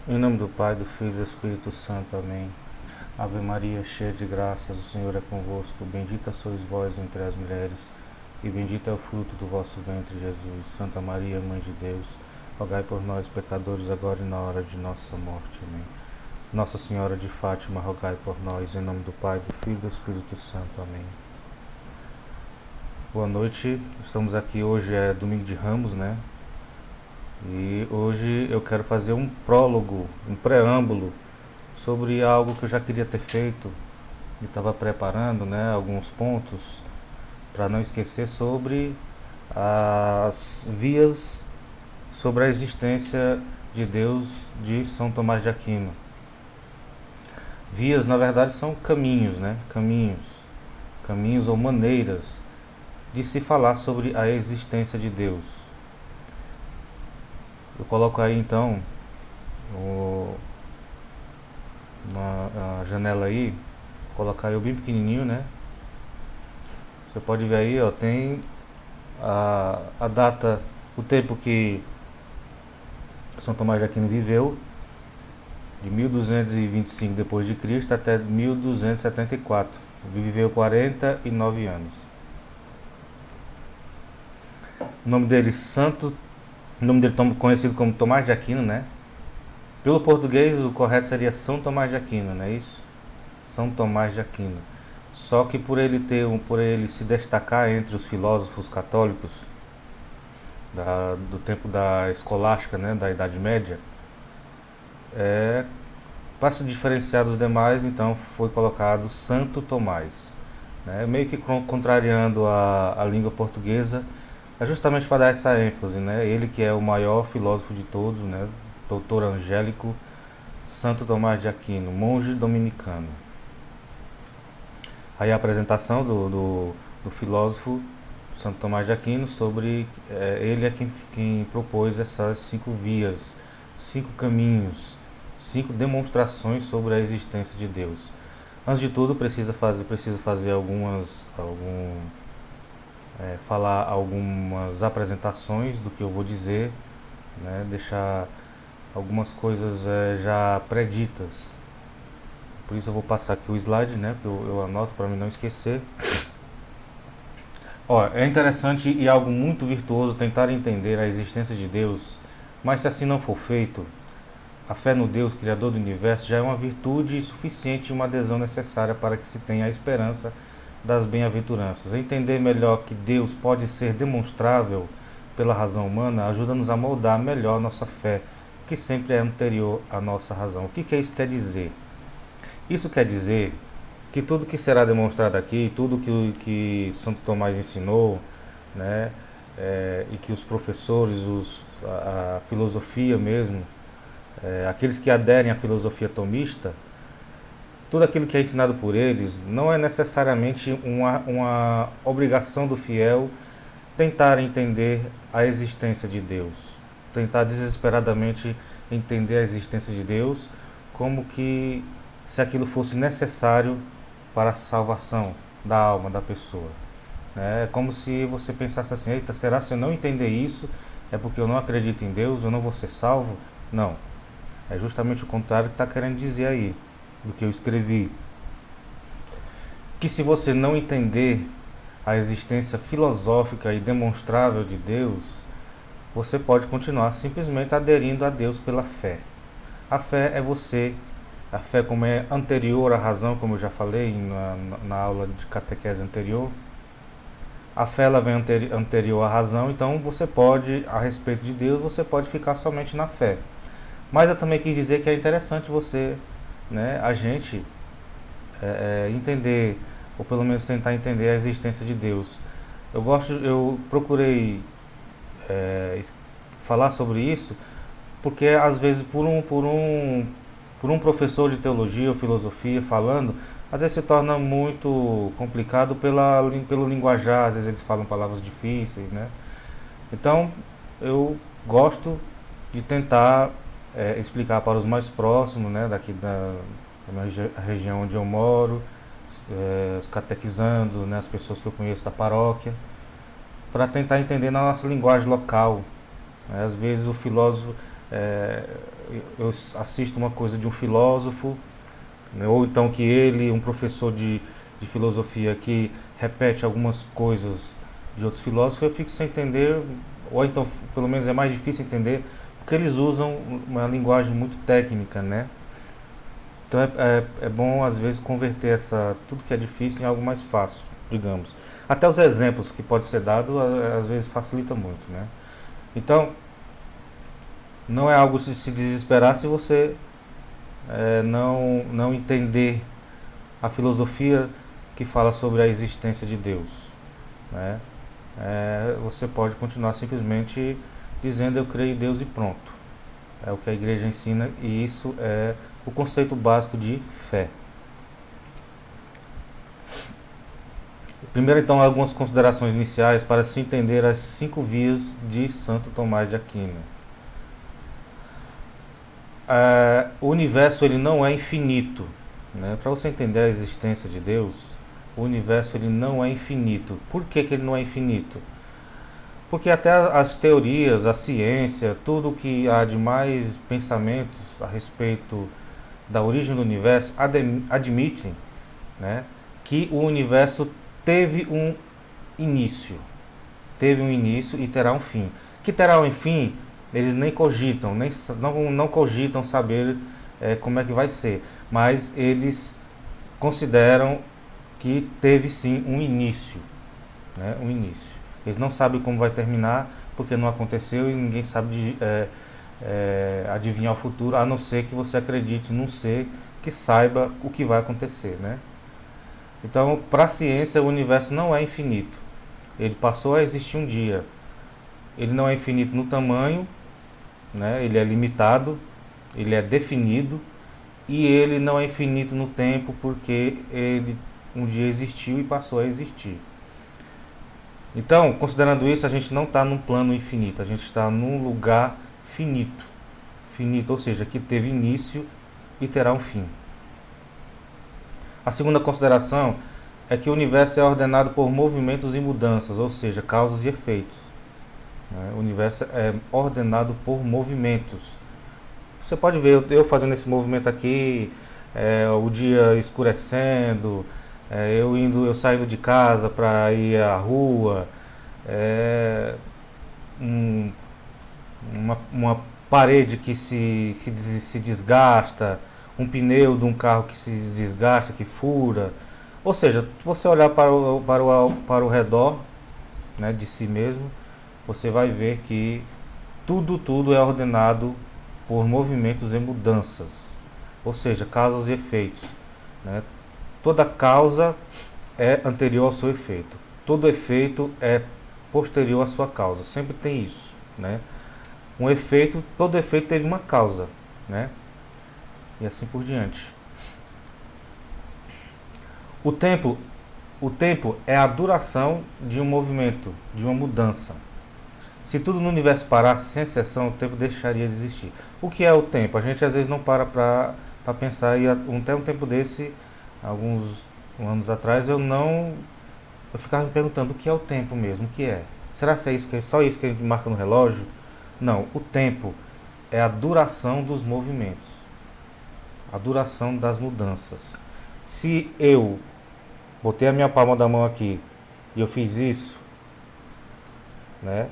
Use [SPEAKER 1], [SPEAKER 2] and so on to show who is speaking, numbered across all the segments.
[SPEAKER 1] Em nome do Pai, do Filho e do Espírito Santo. Amém. Ave Maria, cheia de graças, o Senhor é convosco. Bendita sois vós entre as mulheres, e bendito é o fruto do vosso ventre, Jesus. Santa Maria, Mãe de Deus, rogai por nós, pecadores, agora e na hora de nossa morte. Amém. Nossa Senhora de Fátima, rogai por nós. Em nome do Pai, do Filho e do Espírito Santo. Amém. Boa noite. Estamos aqui, hoje é domingo de Ramos, né? E hoje eu quero fazer um prólogo, um preâmbulo sobre algo que eu já queria ter feito e estava preparando, né, alguns pontos para não esquecer sobre as vias sobre a existência de Deus de São Tomás de Aquino. Vias, na verdade, são caminhos, né? Caminhos ou maneiras de se falar sobre a existência de Deus. Eu coloco aí então na janela aí, colocar eu bem pequenininho, né? Você pode ver aí, ó, tem a data, o tempo que São Tomás de Aquino viveu, de 1225 depois de Cristo até 1274. Ele viveu 49 anos. O nome dele conhecido como Tomás de Aquino, né? Pelo português, o correto seria São Tomás de Aquino, não é isso? São Tomás de Aquino. Só que por ele se destacar entre os filósofos católicos do tempo da escolástica, né, da Idade Média, para se diferenciar dos demais, então foi colocado Santo Tomás, né? Meio que contrariando a língua portuguesa, é justamente para dar essa ênfase, né? Ele que é o maior filósofo de todos, né? Doutor Angélico Santo Tomás de Aquino, monge dominicano. Aí a apresentação do filósofo Santo Tomás de Aquino sobre ele é quem propôs essas 5 vias, 5 caminhos, 5 demonstrações sobre a existência de Deus. Antes de tudo, preciso fazer falar algumas apresentações do que eu vou dizer, né? Deixar algumas coisas já preditas. Por isso eu vou passar aqui o slide, né? Que eu anoto para mim não esquecer. Ó, é interessante e algo muito virtuoso tentar entender a existência de Deus, mas se assim não for feito, a fé no Deus, Criador do Universo, já é uma virtude suficiente e uma adesão necessária para que se tenha a esperança das bem-aventuranças. Entender melhor que Deus pode ser demonstrável pela razão humana ajuda-nos a moldar melhor nossa fé, que sempre é anterior à nossa razão. O que isso quer dizer? Isso quer dizer que tudo que será demonstrado aqui, tudo que Santo Tomás ensinou, né, e que os professores, a filosofia mesmo, aqueles que aderem à filosofia tomista, tudo aquilo que é ensinado por eles não é necessariamente uma obrigação do fiel tentar entender a existência de Deus, tentar desesperadamente entender a existência de Deus, como que se aquilo fosse necessário para a salvação da alma da pessoa. É como se você pensasse assim: eita, será se eu não entender isso, é porque eu não acredito em Deus, eu não vou ser salvo? Não. É justamente o contrário que está querendo dizer aí, do que eu escrevi. Que se você não entender a existência filosófica e demonstrável de Deus, você pode continuar simplesmente aderindo a Deus pela fé. A fé a fé como é anterior à razão, como eu já falei na aula de catequese anterior, a fé ela vem anterior à razão, então você pode, a respeito de Deus, você pode ficar somente na fé. Mas eu também quis dizer que é interessante você, né, a gente entender, ou pelo menos tentar entender a existência de Deus. Eu procurei falar sobre isso, porque às vezes por um professor de teologia ou filosofia falando, às vezes se torna muito complicado pelo linguajar, às vezes eles falam palavras difíceis, né? Então eu gosto de tentar explicar para os mais próximos, né, daqui da minha região onde eu moro, os catequizandos, né, as pessoas que eu conheço da paróquia, para tentar entender na nossa linguagem local. Às vezes o filósofo, é, eu assisto uma coisa de um filósofo, né, ou então que ele, um professor de filosofia que repete algumas coisas de outros filósofos, eu fico sem entender, ou então pelo menos é mais difícil entender, porque eles usam uma linguagem muito técnica, né? Então é bom às vezes converter tudo que é difícil em algo mais fácil, digamos. Até os exemplos que pode ser dado às vezes facilita muito, né? Então não é algo de se desesperar se você não entender a filosofia que fala sobre a existência de Deus, né? Você pode continuar simplesmente dizendo eu creio em Deus e pronto. É o que a igreja ensina e isso é o conceito básico de fé. Primeiro, então, algumas considerações iniciais para se entender as 5 vias de Santo Tomás de Aquino. O universo ele não é infinito, né? Para você entender a existência de Deus, o universo ele não é infinito. Por que ele não é infinito? Porque até as teorias, a ciência, tudo que há de mais pensamentos a respeito da origem do universo admitem, né, que o universo teve um início. Teve um início e terá um fim. Que terá um fim, eles nem cogitam, não cogitam saber como é que vai ser. Mas eles consideram que teve sim um início, né, um início. Eles não sabem como vai terminar, porque não aconteceu e ninguém sabe adivinhar o futuro, a não ser que você acredite num ser que saiba o que vai acontecer, né? Então, para a ciência, o universo não é infinito. Ele passou a existir um dia. Ele não é infinito no tamanho, né? Ele é limitado, ele é definido, e ele não é infinito no tempo, porque ele um dia existiu e passou a existir. Então, considerando isso, a gente não está num plano infinito, a gente está num lugar finito. Finito, ou seja, que teve início e terá um fim. A segunda consideração é que o universo é ordenado por movimentos e mudanças, ou seja, causas e efeitos. O universo é ordenado por movimentos. Você pode ver eu fazendo esse movimento aqui, o dia escurecendo, eu saindo de casa para ir à rua, uma parede que se desgasta, um pneu de um carro que se desgasta, que fura. Ou seja, se você olhar para o redor, né, de si mesmo, você vai ver que tudo é ordenado por movimentos e mudanças, ou seja, causas e efeitos, né? Toda causa é anterior ao seu efeito, todo efeito é posterior à sua causa, sempre tem isso, né? Todo efeito teve uma causa, né? E assim por diante. O tempo é a duração de um movimento, de uma mudança. Se tudo no universo parasse sem exceção, o tempo deixaria de existir. O que é o tempo? A gente às vezes não para pensar, e até um tempo desse, alguns anos atrás, eu ficava me perguntando o que é o tempo mesmo, o que é? Será que é só isso que a gente marca no relógio? Não, o tempo é a duração dos movimentos, a duração das mudanças. Se eu botei a minha palma da mão aqui e eu fiz isso, né?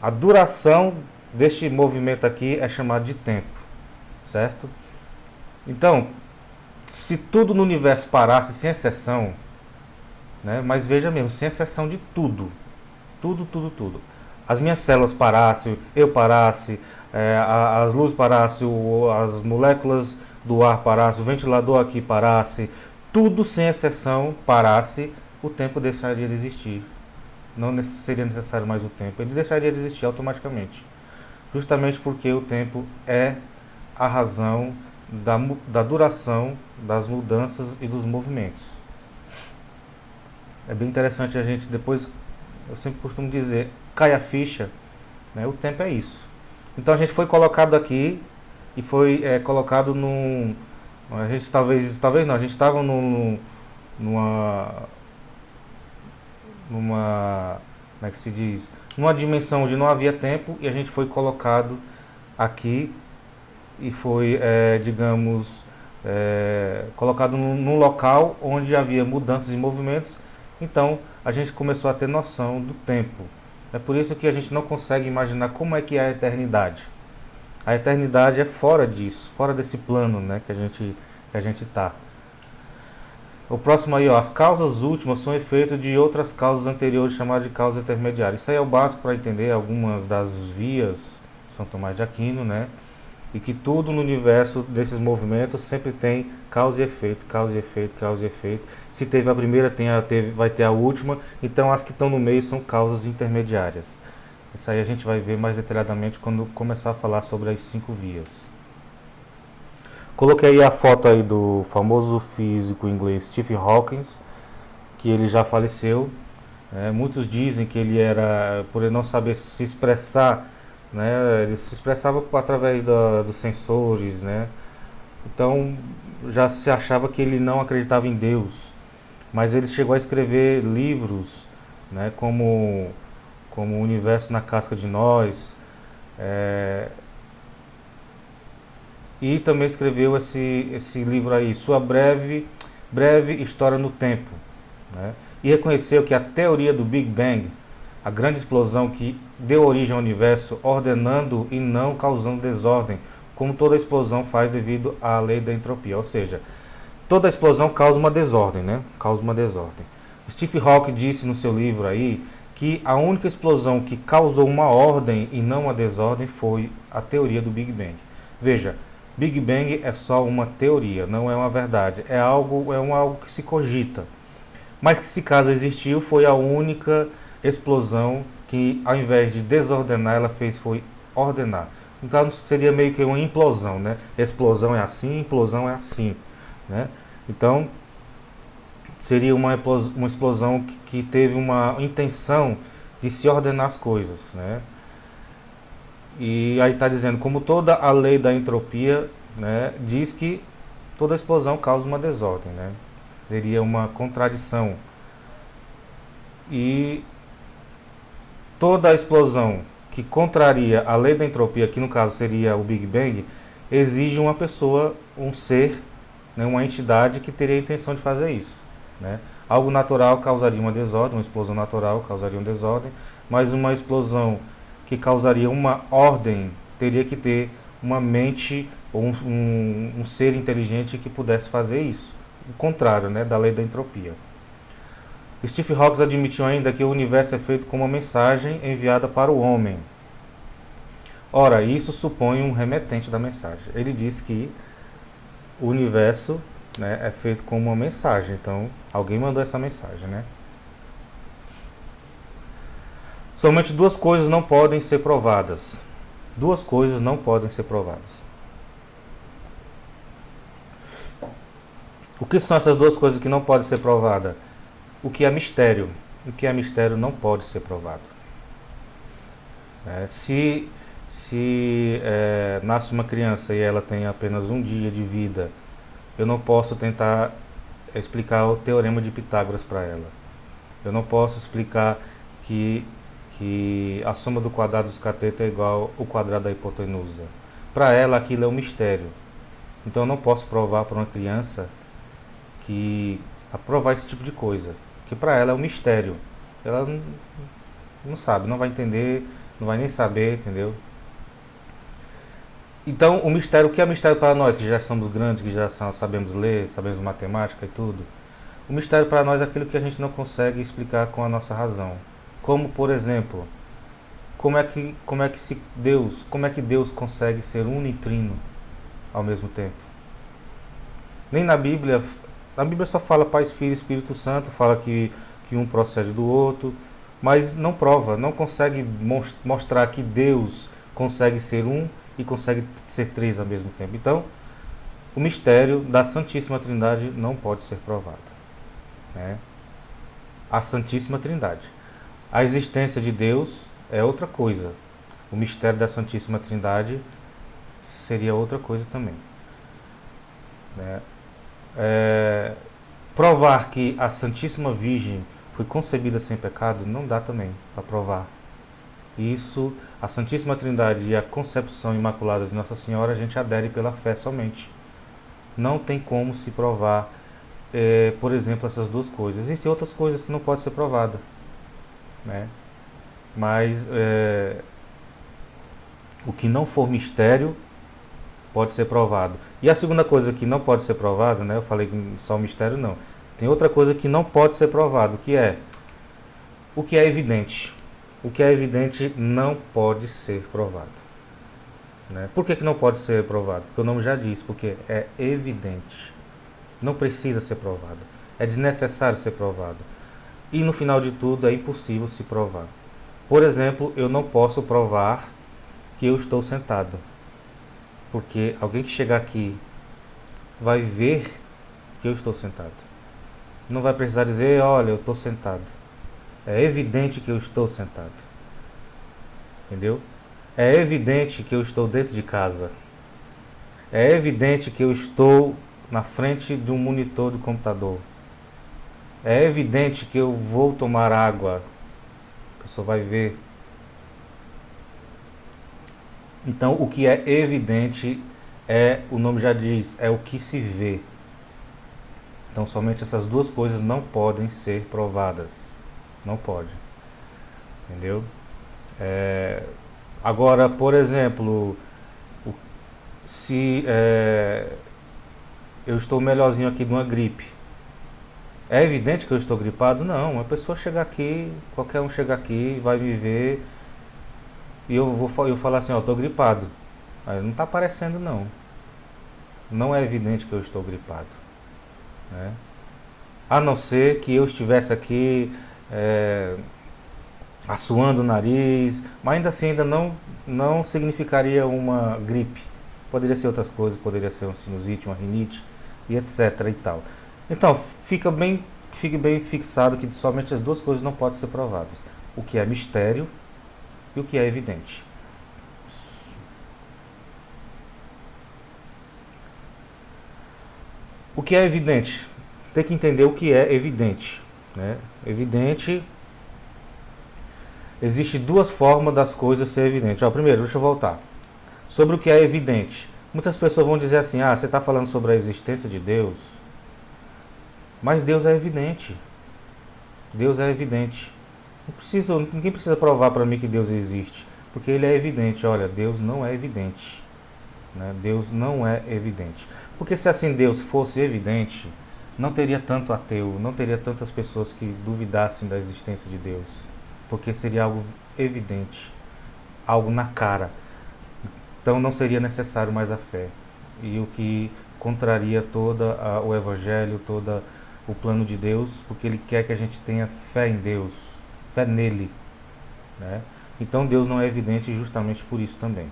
[SPEAKER 1] A duração deste movimento aqui é chamado de tempo, certo? Então, se tudo no universo parasse sem exceção, né? Mas veja mesmo, sem exceção de tudo, tudo. As minhas células parassem, eu parasse, as luzes parassem, as moléculas do ar parassem, o ventilador aqui parasse, tudo sem exceção parasse, o tempo deixaria de existir. Não seria necessário mais o tempo, ele deixaria de existir automaticamente. Justamente porque o tempo é a razão da duração das mudanças e dos movimentos. É bem interessante a gente depois, eu sempre costumo dizer, cai a ficha, né? O tempo é isso. Então a gente foi colocado aqui e foi colocado num... A gente talvez não, a gente estava numa como é que se diz? Numa dimensão onde não havia tempo e a gente foi colocado aqui e foi, digamos, colocado num local onde havia mudanças e movimentos. Então a gente começou a ter noção do tempo. É por isso que a gente não consegue imaginar como é que é a eternidade. A eternidade é fora disso, fora desse plano, né, que a gente está. O próximo aí, ó, as causas últimas são efeito de outras causas anteriores chamadas de causas intermediárias. Isso aí é o básico para entender algumas das vias de São Tomás de Aquino, né? E que tudo no universo desses movimentos sempre tem causa e efeito, causa e efeito, causa e efeito. Se teve a primeira, vai ter a última. Então as que estão no meio são causas intermediárias. Isso aí a gente vai ver mais detalhadamente quando começar a falar sobre as 5 vias. Coloquei aí a foto aí do famoso físico inglês Stephen Hawking, que ele já faleceu. Muitos dizem que ele era, por ele não saber se expressar, né, ele se expressava através dos sensores, né? Então já se achava que ele não acreditava em Deus, mas ele chegou a escrever livros, né, como O Universo na Casca de Nós, e também escreveu esse livro aí, Sua Breve História no Tempo, né? E reconheceu que a teoria do Big Bang, a grande explosão que deu origem ao universo, ordenando e não causando desordem, como toda explosão faz devido à lei da entropia. Ou seja, toda explosão causa uma desordem, né? Causa uma desordem. Stephen Hawking disse no seu livro aí que a única explosão que causou uma ordem e não uma desordem foi a teoria do Big Bang. Veja, Big Bang é só uma teoria, não é uma verdade. É algo que se cogita. Mas que, se caso existiu, foi a única explosão que, ao invés de desordenar, ela foi ordenar. Então seria meio que uma implosão, né? Explosão é assim, implosão é assim, né? Então seria uma explosão que teve uma intenção de se ordenar as coisas, né? E aí está dizendo, como toda a lei da entropia, né, diz que toda explosão causa uma desordem, né? Seria uma contradição. E toda a explosão que contraria a lei da entropia, que no caso seria o Big Bang, exige uma pessoa, um ser, né, uma entidade que teria a intenção de fazer isso, né? Algo natural causaria uma desordem, uma explosão natural causaria uma desordem, mas uma explosão que causaria uma ordem teria que ter uma mente ou um ser inteligente que pudesse fazer isso. O contrário, né, da lei da entropia. Stephen Hawking admitiu ainda que o universo é feito com uma mensagem enviada para o homem. Ora, isso supõe um remetente da mensagem. Ele diz que o universo, né, é feito com uma mensagem. Então, alguém mandou essa mensagem, né? Somente 2 coisas não podem ser provadas. 2 coisas não podem ser provadas. O que são essas 2 coisas que não podem ser provadas? O que é mistério? O que é mistério não pode ser provado. Se nasce uma criança e ela tem apenas um dia de vida, eu não posso tentar explicar o teorema de Pitágoras para ela. Eu não posso explicar que a soma do quadrado dos catetos é igual ao quadrado da hipotenusa. Para ela aquilo é um mistério. Então eu não posso provar para uma criança aprovar esse tipo de coisa, que para ela é um mistério. Ela não sabe, não vai entender, não vai nem saber, entendeu? Então o mistério, o que é mistério para nós, que já somos grandes, que já sabemos ler, sabemos matemática e tudo? O mistério para nós é aquilo que a gente não consegue explicar com a nossa razão. Como, por exemplo, como é que Deus consegue ser unitrino ao mesmo tempo? Nem na Bíblia só fala Pai, Filho e Espírito Santo, fala que um procede do outro, mas não prova, não consegue mostrar que Deus consegue ser um e consegue ser 3 ao mesmo tempo. Então, o mistério da Santíssima Trindade não pode ser provado, né? A Santíssima Trindade. A existência de Deus é outra coisa. O mistério da Santíssima Trindade seria outra coisa também, né? Provar que a Santíssima Virgem foi concebida sem pecado não dá também para provar. Isso, a Santíssima Trindade e a concepção imaculada de Nossa Senhora, a gente adere pela fé somente. Não tem como se provar, por exemplo, essas duas coisas. Existem outras coisas que não podem ser provadas, né? Mas o que não for mistério pode ser provado. E a segunda coisa que não pode ser provada, né? Eu falei que só o mistério não. Tem outra coisa que não pode ser provado, que é o que é evidente. O que é evidente não pode ser provado, né? Por que não pode ser provado? Porque o nome já diz, porque é evidente. Não precisa ser provado. É desnecessário ser provado. E no final de tudo é impossível se provar. Por exemplo, eu não posso provar que eu estou sentado. Porque alguém que chegar aqui vai ver que eu estou sentado. Não vai precisar dizer, olha, eu estou sentado. É evidente que eu estou sentado. Entendeu? É evidente que eu estou dentro de casa. É evidente que eu estou na frente de um monitor do computador. É evidente que eu vou tomar água. A pessoa vai ver. Então, o que é evidente o nome já diz, é o que se vê. Então, somente essas duas coisas não podem ser provadas. Não pode. Entendeu? Agora, por exemplo, se eu estou melhorzinho aqui de uma gripe, é evidente que eu estou gripado? Não. Uma pessoa chegar aqui, qualquer um chegar aqui, vai me ver e eu falar assim, ó, estou gripado. Aí não está aparecendo, não. Não é evidente que eu estou gripado, né? A não ser que eu estivesse aqui assoando o nariz, mas ainda assim ainda não significaria uma gripe. Poderia ser outras coisas, poderia ser uma sinusite, uma rinite e etc e tal. Então, fique bem fixado que somente as duas coisas não podem ser provadas. O que é mistério e o que é evidente. O que é evidente? Tem que entender o que é evidente, né? Evidente, existe duas formas das coisas ser evidente. Ó, primeiro, deixa eu voltar. Sobre o que é evidente. Muitas pessoas vão dizer assim, você está falando sobre a existência de Deus, mas Deus é evidente. Deus é evidente. Ninguém precisa provar para mim que Deus existe, porque Ele é evidente. Olha, Deus não é evidente, né? Deus não é evidente. Porque se assim Deus fosse evidente, não teria tanto ateu, não teria tantas pessoas que duvidassem da existência de Deus, porque seria algo evidente, algo na cara. Então não seria necessário mais a fé, e o que contraria todo o Evangelho, todo o plano de Deus, porque Ele quer que a gente tenha fé em Deus, fé nele, né? Então Deus não é evidente justamente por isso também.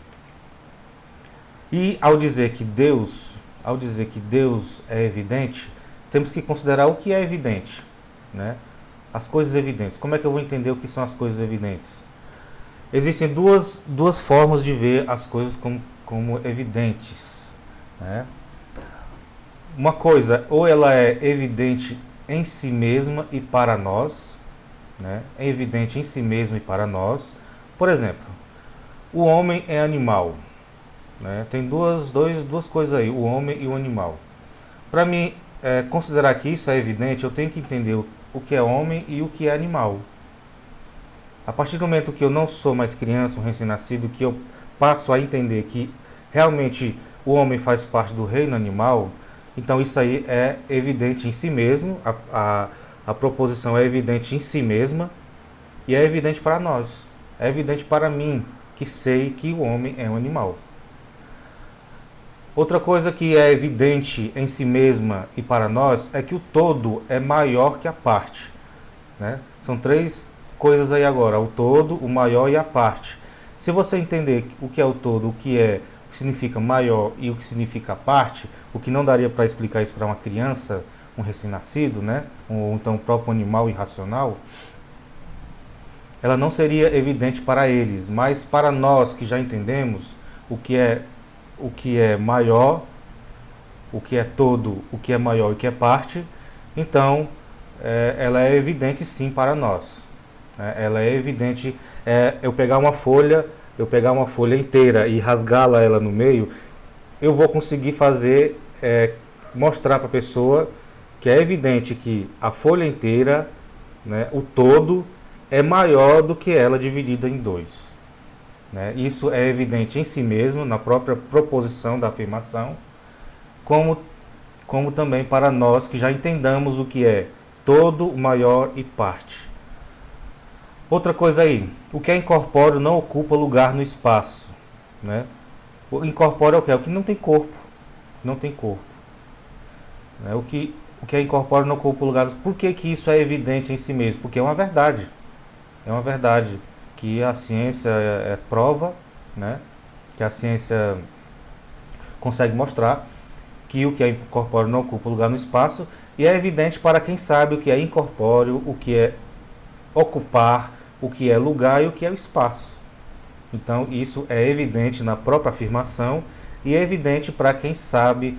[SPEAKER 1] E ao dizer que Deus é evidente, temos que considerar o que é evidente, né? As coisas evidentes. Como é que eu vou entender o que são as coisas evidentes? Existem duas formas de ver as coisas como evidentes, né? Uma coisa, ou ela é evidente em si mesma e para nós, né? É evidente em si mesma e para nós. Por exemplo, o homem é animal, né? Tem duas coisas aí, o homem e o animal. Para mim considerar que isso é evidente, eu tenho que entender o que é homem e o que é animal. A partir do momento que eu não sou mais criança, um recém-nascido, que eu passo a entender que realmente o homem faz parte do reino animal, então isso aí é evidente em si mesmo, a proposição é evidente em si mesma e é evidente para nós. É evidente para mim, que sei que o homem é um animal. Outra coisa que é evidente em si mesma e para nós é que o todo é maior que a parte, né? São três coisas aí agora, o todo, o maior e a parte. Se você entender o que é o todo, o que significa maior e o que significa a parte, o que não daria para explicar isso para uma criança, um recém-nascido, né? Ou então o próprio animal irracional, ela não seria evidente para eles, mas para nós que já entendemos o que é maior, o que é todo, o que é maior e o que é parte, então ela é evidente sim para nós. né? Ela é evidente. Eu pegar uma folha inteira e rasgá-la ela no meio, eu vou conseguir fazer, mostrar para a pessoa que é evidente que a folha inteira, né, o todo, é maior do que ela dividida em dois. Né? Isso é evidente em si mesmo, na própria proposição da afirmação, como também para nós que já entendamos o que é todo, maior e parte. Outra coisa aí, o que é incorpóreo não ocupa lugar no espaço. Né? O incorpóreo é o que? É o que não tem corpo. Não tem corpo. Né? O que é incorpóreo não ocupa lugar. Por que isso é evidente em si mesmo? Porque é uma verdade. É uma verdade que a ciência prova, né? Que a ciência consegue mostrar que o que é incorpóreo não ocupa lugar no espaço, e é evidente para quem sabe o que é incorpóreo, o que é ocupar, o que é lugar e o que é o espaço. Então isso é evidente na própria afirmação e é evidente para quem sabe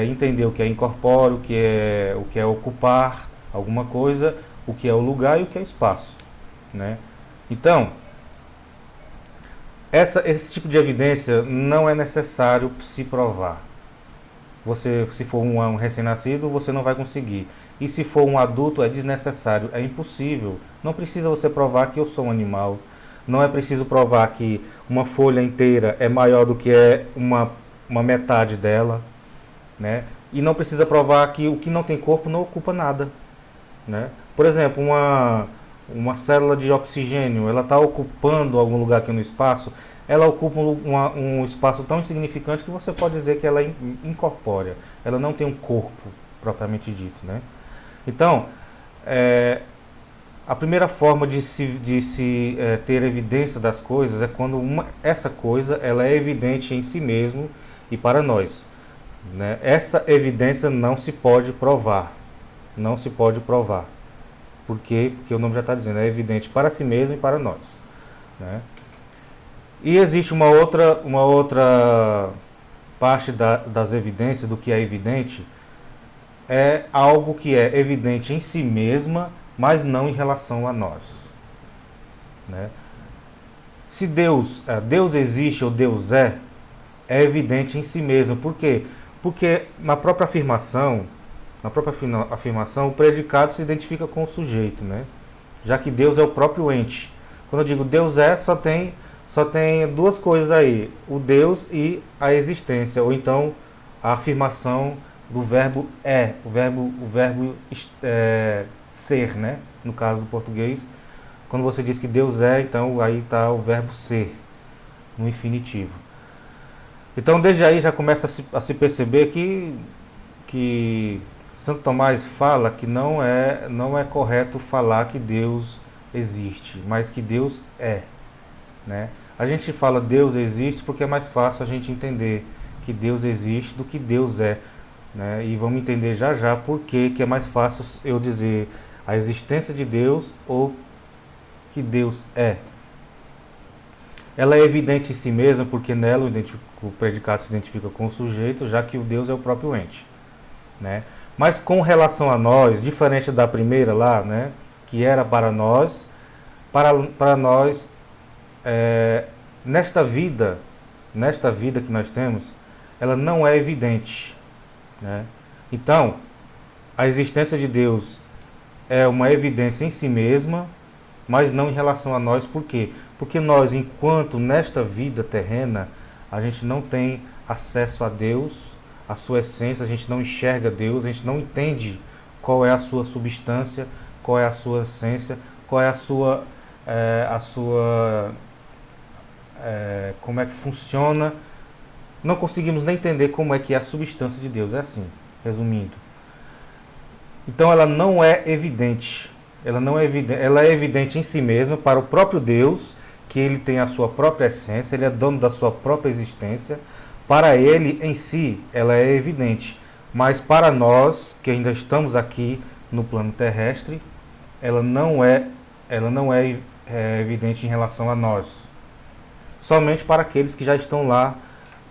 [SPEAKER 1] entender o que é incorpóreo, o que é ocupar alguma coisa, o que é o lugar e o que é o espaço. Né? Então, esse tipo de evidência não é necessário se provar. Se for um recém-nascido, você não vai conseguir. E se for um adulto, é desnecessário, é impossível. Não precisa você provar que eu sou um animal. Não é preciso provar que uma folha inteira é maior do que uma metade dela. Né? E não precisa provar que o que não tem corpo não ocupa nada. Né? Por exemplo, uma célula de oxigênio, ela está ocupando algum lugar aqui no espaço, ela ocupa um espaço tão insignificante que você pode dizer que ela é incorpórea. Ela não tem um corpo, propriamente dito. Né? Então, a primeira forma de se ter evidência das coisas é quando essa coisa ela é evidente em si mesmo e para nós. Né? Essa evidência não se pode provar. Não se pode provar. Por quê? Porque o nome já está dizendo, é evidente para si mesmo e para nós. Né? E existe uma outra parte das evidências do que é evidente, é algo que é evidente em si mesma, mas não em relação a nós. Né? Se Deus existe ou Deus é evidente em si mesmo. Por quê? Porque na própria afirmação, o predicado se identifica com o sujeito, né? Já que Deus é o próprio ente. Quando eu digo Deus só tem duas coisas aí, o Deus e a existência, ou então a afirmação do verbo o verbo ser, né? No caso do português, quando você diz que Deus é, então aí está o verbo ser, no infinitivo. Então desde aí já começa a se perceber que Santo Tomás fala que não é correto falar que Deus existe, mas que Deus é. Né? A gente fala Deus existe porque é mais fácil a gente entender que Deus existe do que Deus é. Né? E vamos entender já por que é mais fácil eu dizer a existência de Deus ou que Deus é. Ela é evidente em si mesma porque nela o predicado se identifica com o sujeito, já que o Deus é o próprio ente. Né? Mas com relação a nós, diferente da primeira lá, né, que era para nós, para nós, nesta vida que nós temos, ela não é evidente. Né? Então, a existência de Deus é uma evidência em si mesma, mas não em relação a nós. Por quê? Porque nós, enquanto nesta vida terrena, a gente não tem acesso a Deus, a sua essência, a gente não enxerga Deus, a gente não entende qual é a sua substância, qual é a sua essência, qual é como é que funciona. Não conseguimos nem entender como é que é a substância de Deus, é assim, resumindo. Então ela não é evidente, ela é evidente em si mesma para o próprio Deus, que ele tem a sua própria essência, ele é dono da sua própria existência. Para ele em si, ela é evidente, mas para nós que ainda estamos aqui no plano terrestre, ela não é evidente em relação a nós. Somente para aqueles que já estão lá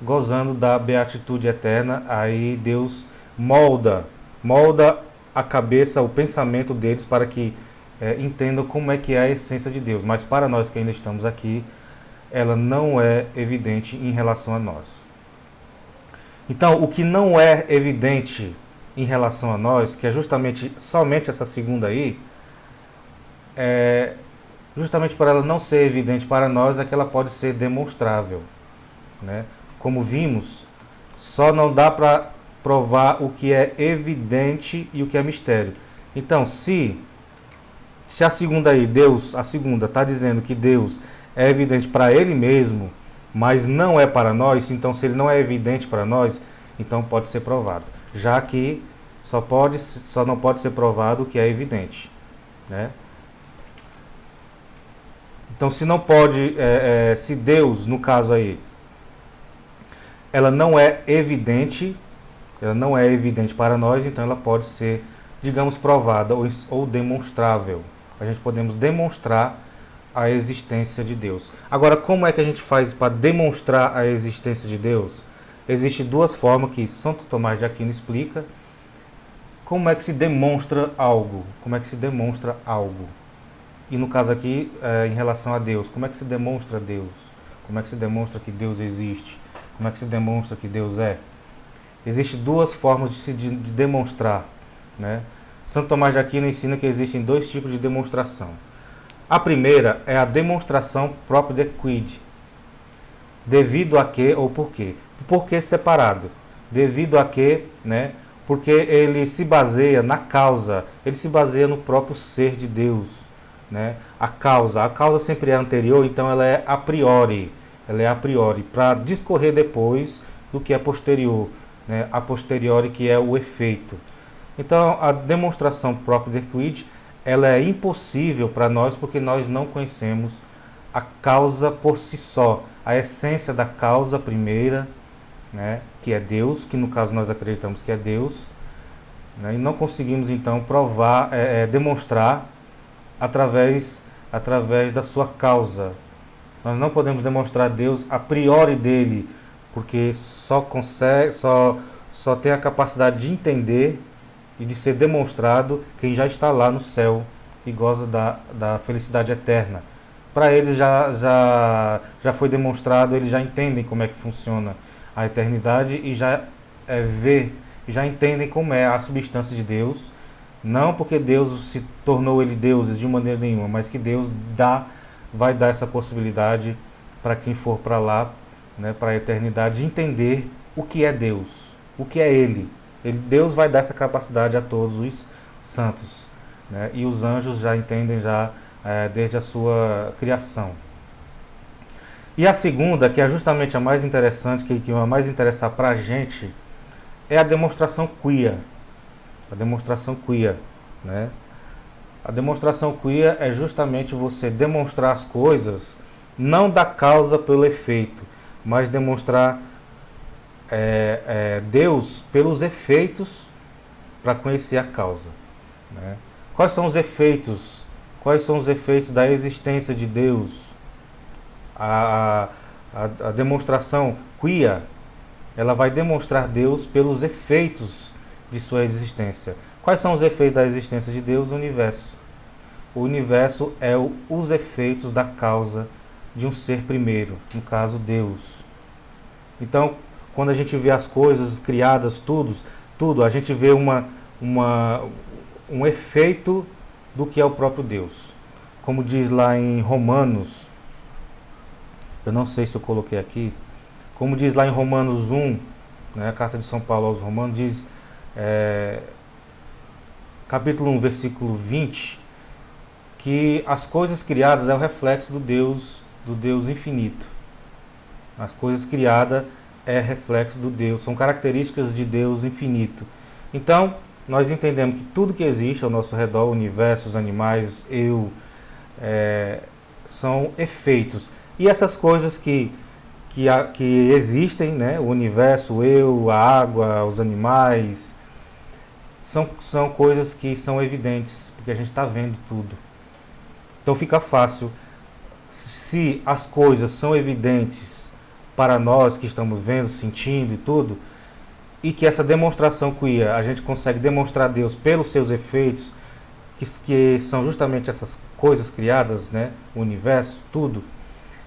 [SPEAKER 1] gozando da beatitude eterna, aí Deus molda a cabeça, o pensamento deles para que entendam como é que é a essência de Deus. Mas para nós que ainda estamos aqui, ela não é evidente em relação a nós. Então, o que não é evidente em relação a nós, que é justamente somente essa segunda aí, justamente por ela não ser evidente para nós, é que ela pode ser demonstrável, né? Como vimos, só não dá para provar o que é evidente e o que é mistério. Então, se a segunda aí, a segunda está dizendo que Deus é evidente para Ele mesmo, mas não é para nós, então se Ele não é evidente para nós, então pode ser provado. Já que só não pode ser provado o que é evidente, né? Então, se não pode, se Deus, no caso aí, ela não é evidente para nós, então ela pode ser, digamos, provada ou demonstrável. A gente podemos demonstrar a existência de Deus. Agora, como é que a gente faz para demonstrar a existência de Deus? Existem duas formas que Santo Tomás de Aquino explica. Como é que se demonstra algo? Como é que se demonstra algo? E no caso aqui, em relação a Deus, como é que se demonstra Deus? Como é que se demonstra que Deus existe? Como é que se demonstra que Deus é? Existem duas formas de demonstrar, né? Santo Tomás de Aquino ensina que existem dois tipos de demonstração. A primeira é a demonstração própria de quid. Devido a que ou por quê? Por que separado? Devido a que, né? Porque ele se baseia na causa, ele se baseia no próprio ser de Deus, né? A causa sempre é anterior, então ela é a priori, para discorrer depois do que é posterior, né? A posteriori, que é o efeito. Então, a demonstração própria de quid, ela é impossível para nós porque nós não conhecemos a causa por si só, a essência da causa primeira, né? Que é Deus, que no caso nós acreditamos que é Deus, né? E não conseguimos então provar, demonstrar através da sua causa. Nós não podemos demonstrar Deus a priori dele, porque só tem a capacidade de entender e de ser demonstrado quem já está lá no céu e goza da felicidade eterna. Para eles já foi demonstrado, eles já entendem como é que funciona a eternidade e já entendem como é a substância de Deus. Não porque Deus se tornou ele deuses de maneira nenhuma, mas que Deus vai dar essa possibilidade para quem for para lá, né, para a eternidade, de entender o que é Deus, o que é Ele. Deus vai dar essa capacidade a todos os santos, né, e os anjos já entendem desde a sua criação. E a segunda, que é justamente a mais interessante, que vai mais interessar para a gente, é a demonstração quia. A demonstração quia, né? A demonstração quia é justamente você demonstrar as coisas não da causa pelo efeito, mas demonstrar Deus pelos efeitos para conhecer a causa, né? Quais são os efeitos? Quais são os efeitos da existência de Deus? A demonstração quia, ela vai demonstrar Deus pelos efeitos de sua existência. Quais são os efeitos da existência de Deus? O universo. O universo é os efeitos da causa de um ser primeiro, no caso Deus. Então, quando a gente vê as coisas criadas, tudo, a gente vê um efeito do que é o próprio Deus. Como diz lá em Romanos, eu não sei se eu coloquei aqui, como diz lá em Romanos 1, né, a carta de São Paulo aos Romanos, diz, capítulo 1, versículo 20, que as coisas criadas é o reflexo do Deus infinito. As coisas criadas é reflexo do Deus, são características de Deus infinito. Então, nós entendemos que tudo que existe ao nosso redor, o universo, os animais, são efeitos. E essas coisas que existem, né, o universo, a água, os animais, são coisas que são evidentes, porque a gente está vendo tudo. Então fica fácil, se as coisas são evidentes para nós que estamos vendo, sentindo e tudo, e que essa demonstração queer, a gente consegue demonstrar Deus pelos seus efeitos, que são justamente essas coisas criadas, né? O universo, tudo.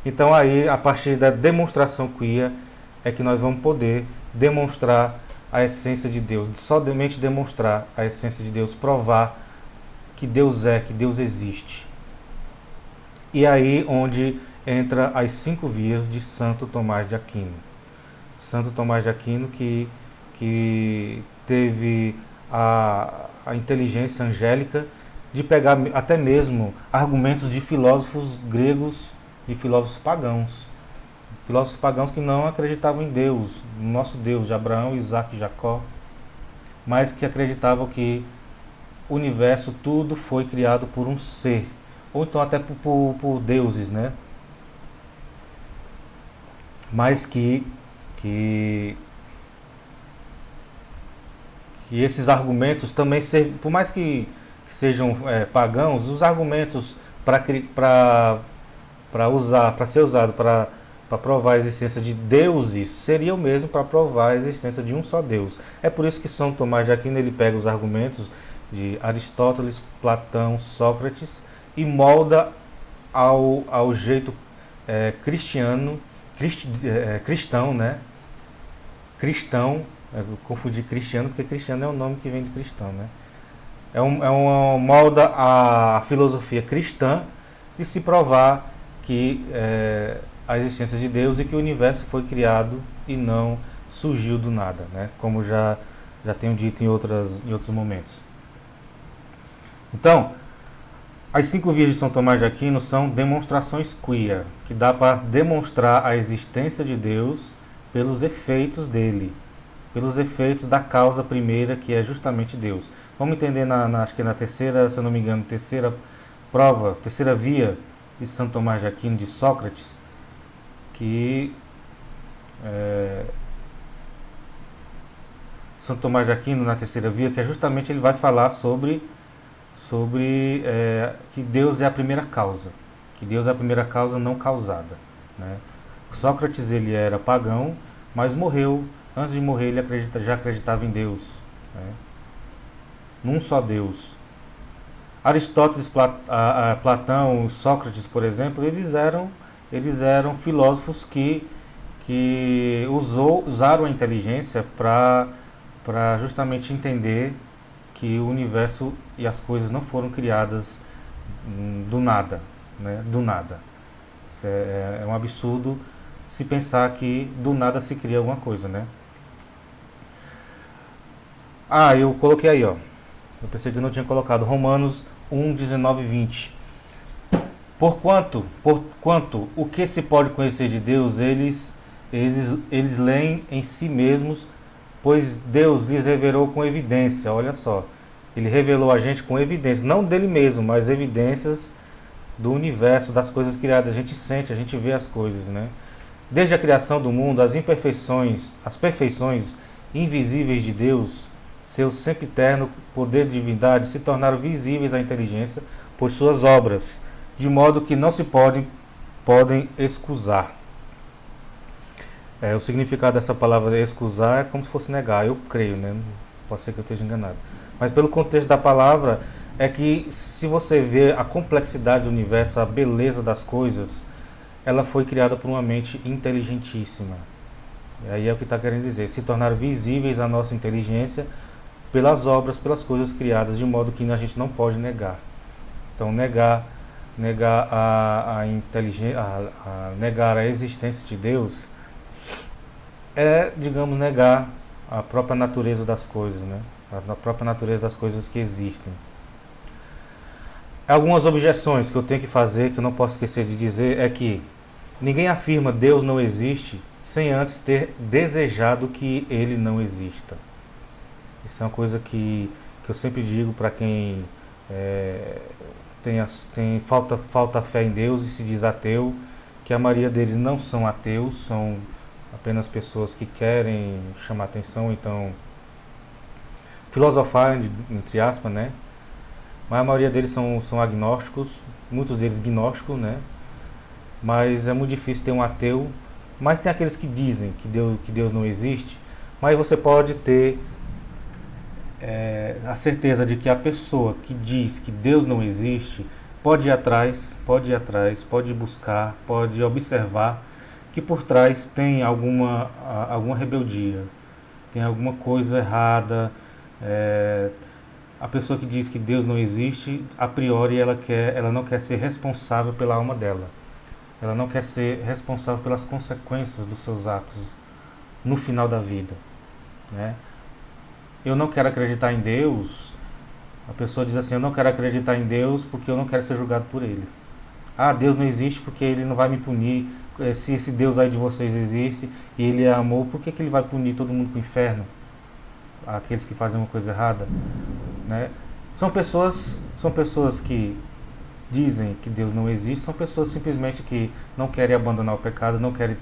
[SPEAKER 1] Então aí, a partir da demonstração queer, é que nós vamos poder demonstrar a essência de Deus, somente demonstrar a essência de Deus, provar que Deus é, que Deus existe. E aí onde entra as 5 vias de Santo Tomás de Aquino. Santo Tomás de Aquino que teve a inteligência angélica de pegar até mesmo argumentos de filósofos gregos e filósofos pagãos. Filósofos pagãos que não acreditavam em Deus, no nosso Deus de Abraão, Isaac e Jacó, mas que acreditavam que o universo, tudo foi criado por um ser, ou então até por deuses, né? Mas que esses argumentos também servem, por mais que sejam pagãos, os argumentos para ser usado para provar a existência de deuses seria o mesmo para provar a existência de um só Deus. É por isso que São Tomás de Aquino ele pega os argumentos de Aristóteles, Platão, Sócrates e molda ao jeito cristão, né? Cristão, eu confundi cristiano porque cristiano é o nome que vem de cristão, né? Molda a filosofia cristã de se provar que a existência de Deus e que o universo foi criado e não surgiu do nada, né? Como já tenho dito em outros momentos. Então, as 5 vias de São Tomás de Aquino são demonstrações queer, que dá para demonstrar a existência de Deus pelos efeitos dele, pelos efeitos da causa primeira, que é justamente Deus. Vamos entender, acho que na terceira, se eu não me engano, terceira via de São Tomás de Aquino, de Sócrates, que São Tomás de Aquino, na terceira via, que é justamente ele vai falar sobre que Deus é a primeira causa, que Deus é a primeira causa não causada, né? Sócrates ele era pagão, mas morreu. Antes de morrer ele já acreditava em Deus, né? Num só Deus. Aristóteles, Platão, Sócrates, por exemplo, eles eram filósofos que usaram a inteligência para justamente entender que o universo e as coisas não foram criadas do nada, né? Do nada. Isso é um absurdo se pensar que do nada se cria alguma coisa, né? Eu coloquei aí, ó. Eu pensei que eu não tinha colocado. Romanos 1, 19 e 20. Porquanto o que se pode conhecer de Deus, eles leem em si mesmos, pois Deus lhes revelou com evidência. Olha só, ele revelou a gente com evidências, não dele mesmo, mas evidências do universo, das coisas criadas. A gente sente, a gente vê as coisas, né? Desde a criação do mundo, as perfeições invisíveis de Deus, seu sempiterno poder de divindade, se tornaram visíveis à inteligência por suas obras, de modo que não se podem excusar. O significado dessa palavra excusar é como se fosse negar, eu creio, né? Pode ser que eu esteja enganado. Mas pelo contexto da palavra, é que se você vê a complexidade do universo, a beleza das coisas, ela foi criada por uma mente inteligentíssima. E aí é o que está querendo dizer, se tornar visíveis à nossa inteligência pelas obras, pelas coisas criadas, de modo que a gente não pode negar. Então negar a inteligência, negar a existência de Deus é, digamos, negar a própria natureza das coisas, né? A própria natureza das coisas que existem. Algumas objeções que eu tenho que fazer, que eu não posso esquecer de dizer, é que ninguém afirma Deus não existe sem antes ter desejado que ele não exista. Isso é uma coisa que eu sempre digo para quem falta fé em Deus e se diz ateu, que a maioria deles não são ateus, são apenas pessoas que querem chamar atenção, então filosofar, entre aspas, né? Mas a maioria deles são agnósticos, muitos deles gnósticos, né? Mas é muito difícil ter um ateu. Mas tem aqueles que dizem que Deus não existe, mas você pode ter a certeza de que a pessoa que diz que Deus não existe pode ir atrás, pode buscar, pode observar que por trás tem alguma rebeldia, tem alguma coisa errada. A pessoa que diz que Deus não existe, a priori ela não quer ser responsável pela alma dela. Ela não quer ser responsável pelas consequências dos seus atos no final da vida, né? Eu não quero acreditar em Deus. A pessoa diz assim: eu não quero acreditar em Deus porque eu não quero ser julgado por Ele. Ah, Deus não existe porque Ele não vai me punir. Se esse Deus aí de vocês existe e Ele é amor, por que Ele vai punir todo mundo para o inferno? Aqueles que fazem uma coisa errada, né? São pessoas que dizem que Deus não existe, são pessoas simplesmente que não querem abandonar o pecado, não querem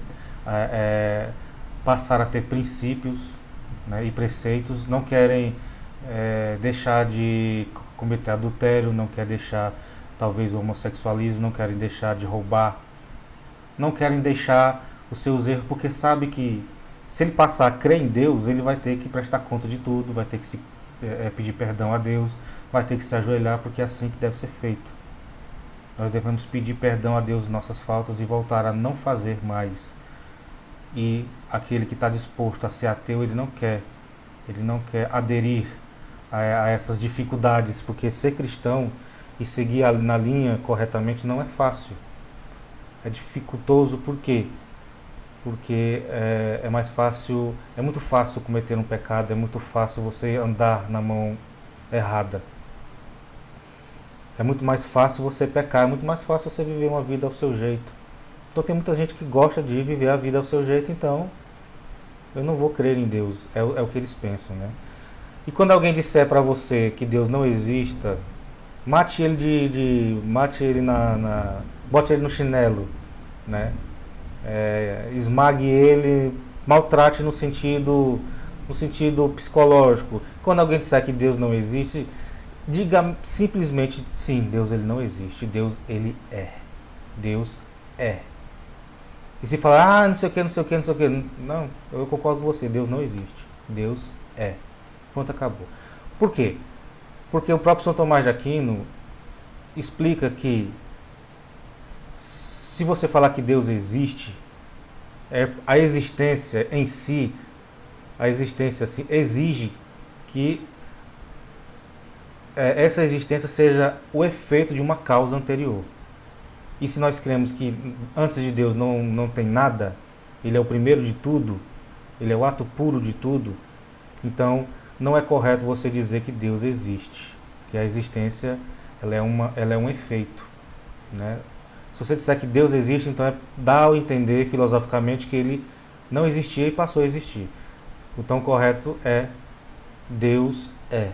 [SPEAKER 1] passar a ter princípios, né, e preceitos, não querem deixar de cometer adultério, não querem deixar talvez o homossexualismo, não querem deixar de roubar, não querem deixar os seus erros, porque sabe que se ele passar a crer em Deus, ele vai ter que prestar conta de tudo, vai ter que pedir perdão a Deus, vai ter que se ajoelhar, porque é assim que deve ser feito. Nós devemos pedir perdão a Deus de nossas faltas e voltar a não fazer mais. E aquele que está disposto a ser ateu, ele não quer aderir a essas dificuldades, porque ser cristão e seguir na linha corretamente não é fácil. É dificultoso, por quê? Porque é mais fácil, é muito fácil cometer um pecado, é muito fácil você andar na mão errada. É muito mais fácil você pecar, é muito mais fácil você viver uma vida ao seu jeito. Então tem muita gente que gosta de viver a vida ao seu jeito, então eu não vou crer em Deus, é o que eles pensam, né? E quando alguém disser para você que Deus não exista, mate ele bote ele no chinelo, né? Esmague ele, maltrate no sentido psicológico. Quando alguém disser que Deus não existe, diga simplesmente: sim, Deus ele não existe, Deus ele é. Deus é. E se falar: não sei o que, não sei o que, não sei o que, não, eu concordo com você, Deus não existe, Deus é. Pronto, acabou. Por quê? Porque o próprio São Tomás de Aquino explica que se você falar que Deus existe, a existência em si, exige que essa existência seja o efeito de uma causa anterior. E se nós cremos que antes de Deus não tem nada, Ele é o primeiro de tudo, Ele é o ato puro de tudo, então não é correto você dizer que Deus existe, que a existência ela é um efeito, né? Se você disser que Deus existe, então dá a entender filosoficamente que Ele não existia e passou a existir. O tão correto é Deus é.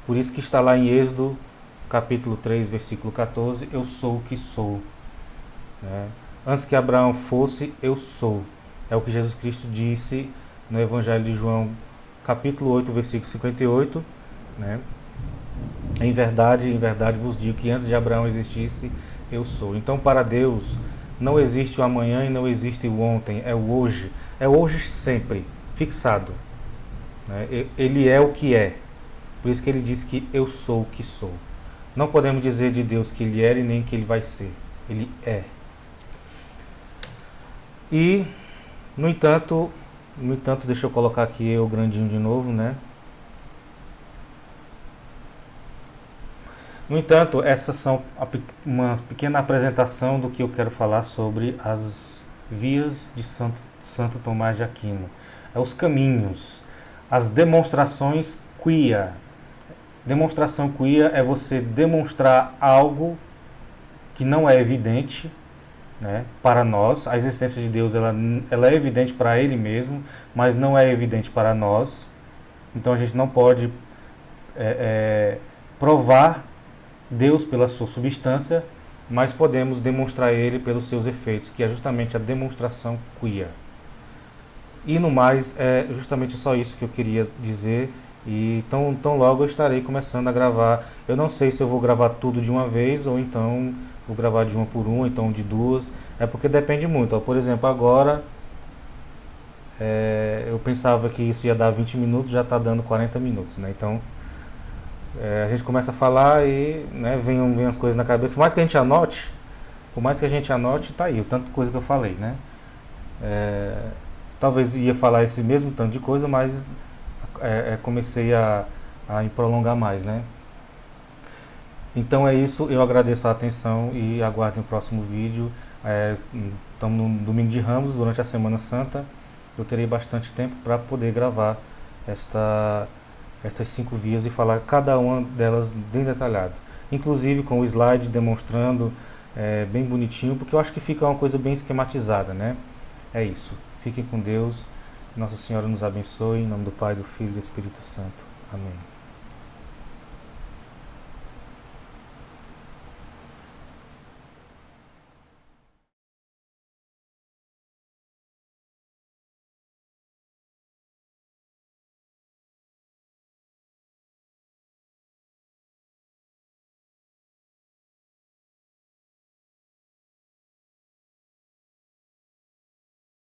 [SPEAKER 1] Por isso que está lá em Êxodo, capítulo 3, versículo 14, eu sou o que sou. Né? Antes que Abraão fosse, eu sou. É o que Jesus Cristo disse no Evangelho de João, capítulo 8, versículo 58. Né? Em verdade vos digo que antes de Abraão existisse, eu sou. Então, para Deus, não existe o amanhã e não existe o ontem, é o hoje. É hoje sempre, fixado. Né? Ele é o que é. Por isso que ele diz que eu sou o que sou. Não podemos dizer de Deus que Ele era e nem que Ele vai ser. Ele é. E, no entanto, deixa eu colocar aqui eu grandinho de novo, né? No entanto, essas são uma pequena apresentação do que eu quero falar sobre as vias de Santo Tomás de Aquino. Os caminhos, as demonstrações quia. Demonstração quia é você demonstrar algo que não é evidente, né, para nós. A existência de Deus ela é evidente para Ele mesmo, mas não é evidente para nós. Então a gente não pode provar Deus pela sua substância, mas podemos demonstrar Ele pelos seus efeitos, que é justamente a demonstração quia. E no mais, é justamente só isso que eu queria dizer. E tão logo eu estarei começando a gravar. Eu não sei se eu vou gravar tudo de uma vez, ou então vou gravar de uma por uma, então de duas. É porque depende muito. Por exemplo, agora eu pensava que isso ia dar 20 minutos, já está dando 40 minutos, né? Então A gente começa a falar e, né, vem as coisas na cabeça. Por mais que a gente anote, tá aí, o tanto de coisa que eu falei, né? Talvez ia falar esse mesmo tanto de coisa, mas comecei a prolongar mais, né? Então é isso, eu agradeço a atenção e aguardem o próximo vídeo. Estamos no domingo de Ramos, durante a Semana Santa. Eu terei bastante tempo para poder gravar estas 5 vias e falar cada uma delas bem detalhado. Inclusive com o slide demonstrando bem bonitinho, porque eu acho que fica uma coisa bem esquematizada, né? É isso. Fiquem com Deus. Nossa Senhora nos abençoe. Em nome do Pai, do Filho e do Espírito Santo. Amém.